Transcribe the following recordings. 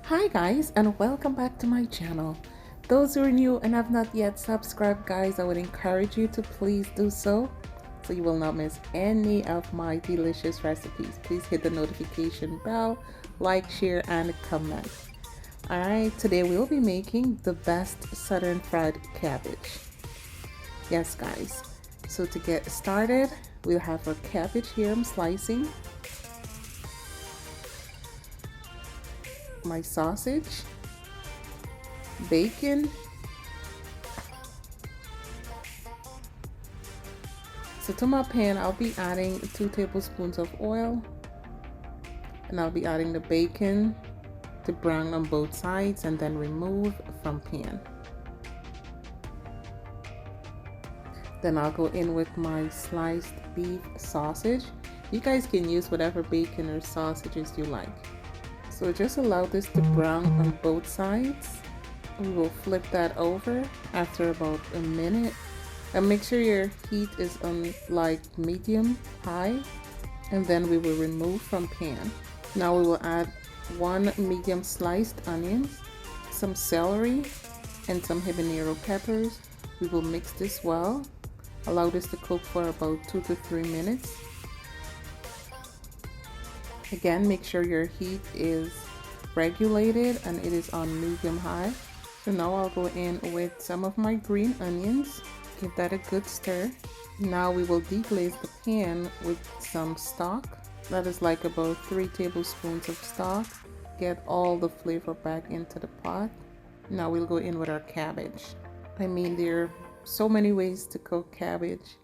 Hi guys, and welcome back to my channel. Those who are new and have not yet subscribed, guys, I would encourage you to please do so you will not miss any of my delicious recipes. Please hit the notification bell, like, share, and comment. Alright, today we'll be making the best southern fried cabbage. Yes guys, so to get started, we'll have our cabbage here. I'm slicing my sausage, bacon, so to my pan I'll be adding 2 tablespoons of oil, and I'll be adding the bacon to brown on both sides and then remove from pan. Then I'll go in with my sliced beef sausage. You guys can use whatever bacon or sausages you like. So just allow this to brown on both sides. We will flip that over after about a minute. And make sure your heat is on like medium high, and then we will remove from pan. Now we will add 1 medium sliced onion, some celery, and some habanero peppers. We will mix this well. Allow this to cook for about 2 to 3 minutes. Again, make sure your heat is regulated and it is on medium high. So now I'll go in with some of my green onions. Give that a good stir. Now we will deglaze the pan with some stock. That is like about 3 tablespoons of stock. Get all the flavor back into the pot. Now we'll go in with our cabbage. I mean, there are so many ways to cook cabbage.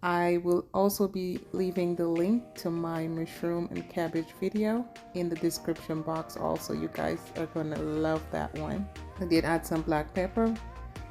I will also be leaving the link to my mushroom and cabbage video in the description box also. You guys are gonna love that one. I did add some black pepper.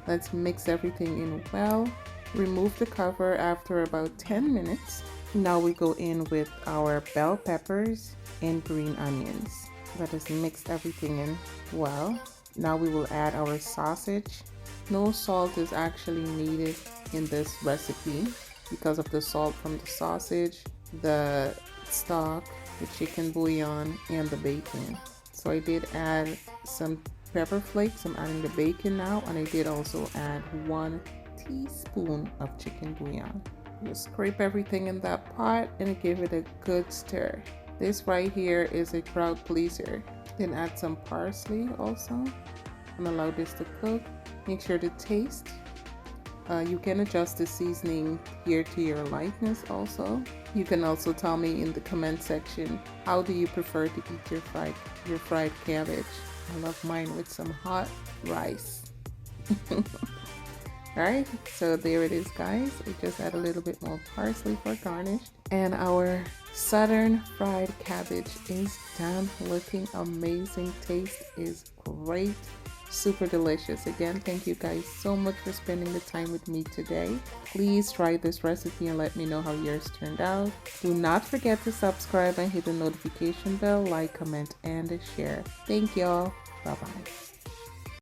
Let's mix everything in well. Remove the cover after about 10 minutes. Now we go in with our bell peppers and green onions. Let us mix everything in well. Now we will add our sausage. No salt is actually needed in this recipe because of the salt from the sausage, the stock, the chicken bouillon, and the bacon. So I did add some pepper flakes. I'm adding the bacon now, and I did also add 1 teaspoon of chicken bouillon. Just scrape everything in that pot and give it a good stir. This right here is a crowd pleaser. Then add some parsley also and allow this to cook. Make sure to taste. You can adjust the seasoning here to your likeness also. You can also tell me in the comment section, how do you prefer to eat your fried cabbage? I love mine with some hot rice. Alright, so there it is guys. I just add a little bit more parsley for garnish. And our southern fried cabbage is done. Looking amazing. Taste is great. Super delicious. Again, thank you guys so much for spending the time with me today. Please try this recipe and let me know how yours turned out. Do not forget to subscribe and hit the notification bell, like, comment, and share. Thank y'all. Bye bye.